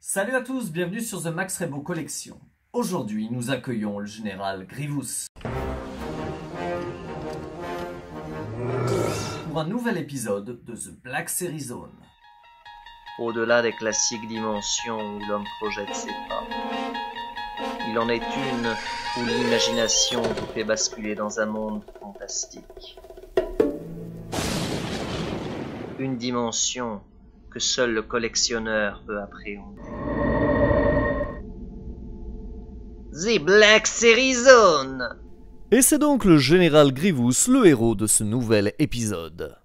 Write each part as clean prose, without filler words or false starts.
Salut à tous, bienvenue sur The Max Rebo Collection. Aujourd'hui, nous accueillons le général Grievous pour un nouvel épisode de The Black Series Zone. Au-delà des classiques dimensions où l'homme projette ses pas, il en est une où l'imagination vous fait basculer dans un monde fantastique. Une dimension que seul le collectionneur peut appréhender. The Black Series Zone! Et c'est donc le général Grievous, le héros de ce nouvel épisode.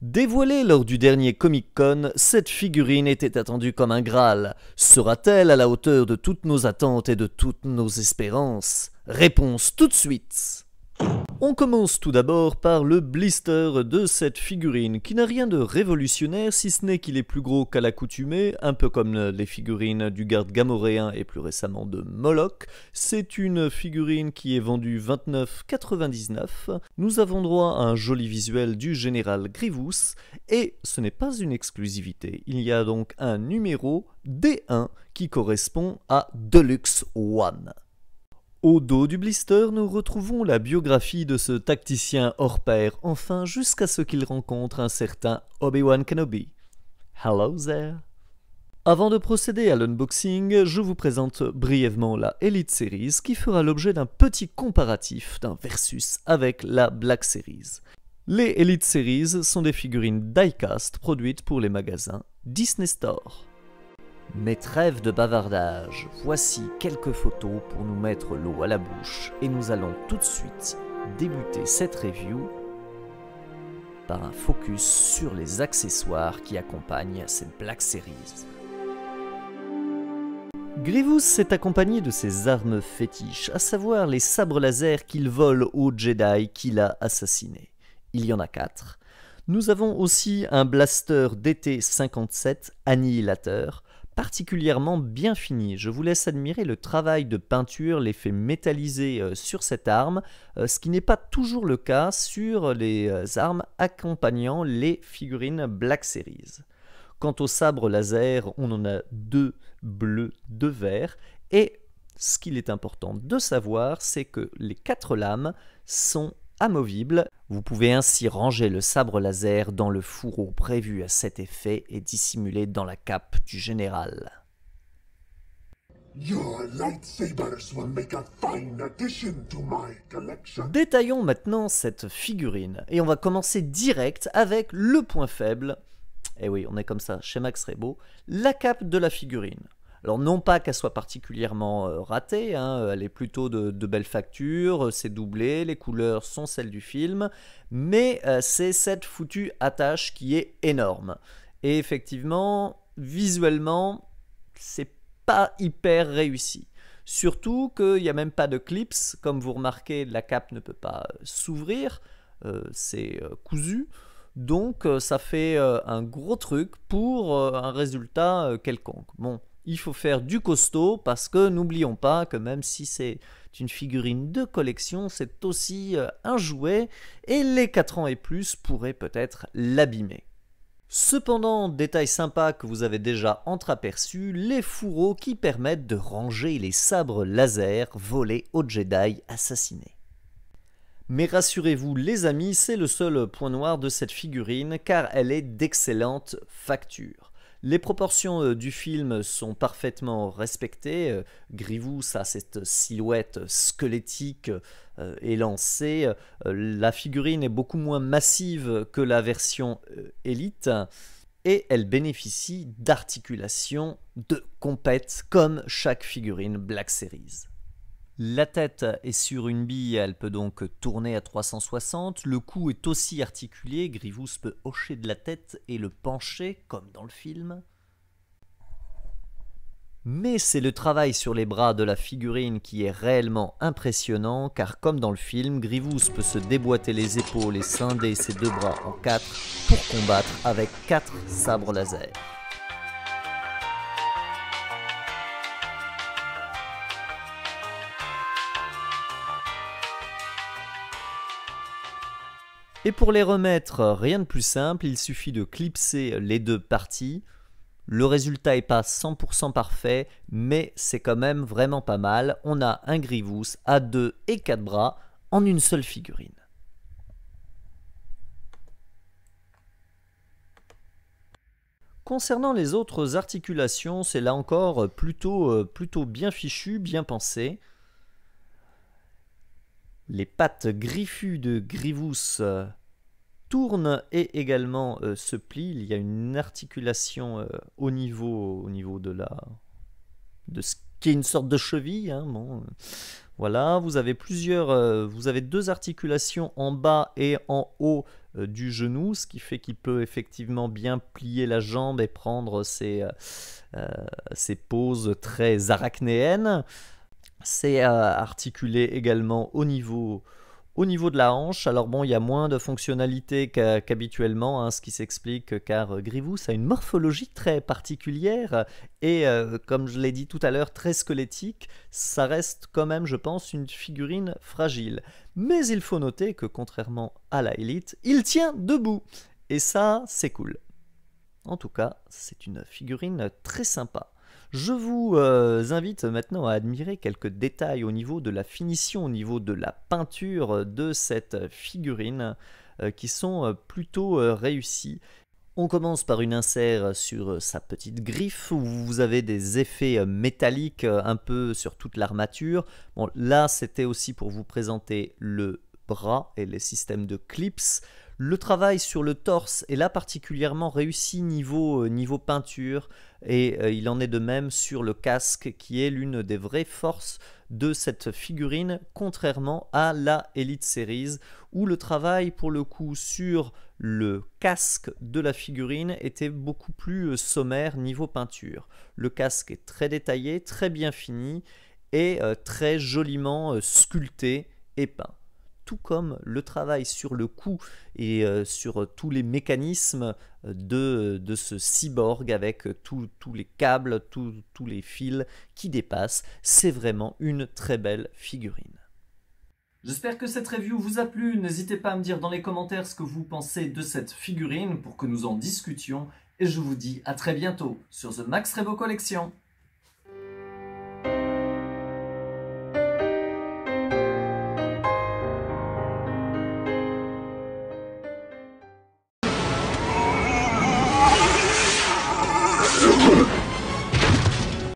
Dévoilée lors du dernier Comic-Con, cette figurine était attendue comme un Graal. Sera-t-elle à la hauteur de toutes nos attentes et de toutes nos espérances? Réponse tout de suite. On commence tout d'abord par le blister de cette figurine qui n'a rien de révolutionnaire si ce n'est qu'il est plus gros qu'à l'accoutumée, un peu comme les figurines du garde gamoréen et plus récemment de Moloch. C'est une figurine qui est vendue 29,99. Nous avons droit à un joli visuel du général Grievous et ce n'est pas une exclusivité. Il y a donc un numéro D1 qui correspond à Deluxe One. Au dos du blister, nous retrouvons la biographie de ce tacticien hors pair, enfin jusqu'à ce qu'il rencontre un certain Obi-Wan Kenobi. Hello there! Avant de procéder à l'unboxing, je vous présente brièvement la Elite Series qui fera l'objet d'un petit comparatif, d'un versus avec la Black Series. Les Elite Series sont des figurines die-cast produites pour les magasins Disney Store. Mais trêve de bavardage, voici quelques photos pour nous mettre l'eau à la bouche et nous allons tout de suite débuter cette review par un focus sur les accessoires qui accompagnent cette Black Series. Grievous est accompagné de ses armes fétiches, à savoir les sabres laser qu'il vole aux Jedi qu'il a assassinés. Il y en a 4. Nous avons aussi un blaster DT-57 annihilateur, particulièrement bien fini. Je vous laisse admirer le travail de peinture, l'effet métallisé sur cette arme, ce qui n'est pas toujours le cas sur les armes accompagnant les figurines Black Series. Quant au sabre laser, on en a 2 bleus, 2 verts, et ce qu'il est important de savoir, c'est que les 4 lames sont amovibles. Vous pouvez ainsi ranger le sabre laser dans le fourreau prévu à cet effet et dissimulé dans la cape du général. Détaillons maintenant cette figurine et on va commencer direct avec le point faible. Et oui, on est comme ça chez Max Rebo, la cape de la figurine. Alors non pas qu'elle soit particulièrement ratée, hein, elle est plutôt de belle facture, c'est doublé, les couleurs sont celles du film, mais c'est cette foutue attache qui est énorme. Et effectivement, visuellement, c'est pas hyper réussi. Surtout qu'il n'y a même pas de clips, comme vous remarquez, la cape ne peut pas s'ouvrir, c'est cousu. Donc ça fait un gros truc pour un résultat quelconque. Bon. Il faut faire du costaud parce que n'oublions pas que même si c'est une figurine de collection, c'est aussi un jouet et les 4 ans et plus pourraient peut-être l'abîmer. Cependant, détail sympa que vous avez déjà entreaperçu, les fourreaux qui permettent de ranger les sabres laser volés aux Jedi assassinés. Mais rassurez-vous les amis, c'est le seul point noir de cette figurine car elle est d'excellente facture. Les proportions du film sont parfaitement respectées. Grievous a cette silhouette squelettique élancée. La figurine est beaucoup moins massive que la version Elite et elle bénéficie d'articulations de compète comme chaque figurine Black Series. La tête est sur une bille, elle peut donc tourner à 360. Le cou est aussi articulé, Grievous peut hocher de la tête et le pencher, comme dans le film. Mais c'est le travail sur les bras de la figurine qui est réellement impressionnant, car comme dans le film, Grievous peut se déboîter les épaules et scinder ses 2 bras en 4 pour combattre avec 4 sabres laser. Et pour les remettre, rien de plus simple, il suffit de clipser les 2 parties. Le résultat n'est pas 100% parfait, mais c'est quand même vraiment pas mal. On a un Grievous à 2 et 4 bras en une seule figurine. Concernant les autres articulations, c'est là encore plutôt bien fichu, bien pensé. Les pattes griffues de Grievous tourne et également se plie. Il y a une articulation au niveau de ce qui est une sorte de cheville. Hein, bon. Voilà, vous avez vous avez deux articulations en bas et en haut du genou, ce qui fait qu'il peut effectivement bien plier la jambe et prendre ces poses très arachnéennes. C'est articulé également au niveau de la hanche. Alors bon, il y a moins de fonctionnalités qu'habituellement, hein, ce qui s'explique car Grievous a une morphologie très particulière et comme je l'ai dit tout à l'heure, très squelettique. Ça reste quand même, je pense, une figurine fragile. Mais il faut noter que contrairement à la Elite, il tient debout. Et ça, c'est cool. En tout cas, c'est une figurine très sympa. Je vous invite maintenant à admirer quelques détails au niveau de la finition, au niveau de la peinture de cette figurine qui sont plutôt réussis. On commence par une insert sur sa petite griffe où vous avez des effets métalliques un peu sur toute l'armature. Bon, là, c'était aussi pour vous présenter le bras et les systèmes de clips. Le travail sur le torse est là particulièrement réussi niveau peinture et il en est de même sur le casque qui est l'une des vraies forces de cette figurine contrairement à la Elite Series où le travail pour le coup sur le casque de la figurine était beaucoup plus sommaire niveau peinture. Le casque est très détaillé, très bien fini et très joliment sculpté et peint. Tout comme le travail sur le cou et sur tous les mécanismes de ce cyborg avec tous les câbles, tous les fils qui dépassent. C'est vraiment une très belle figurine. J'espère que cette review vous a plu. N'hésitez pas à me dire dans les commentaires ce que vous pensez de cette figurine pour que nous en discutions. Et je vous dis à très bientôt sur The Max Rebo Collection.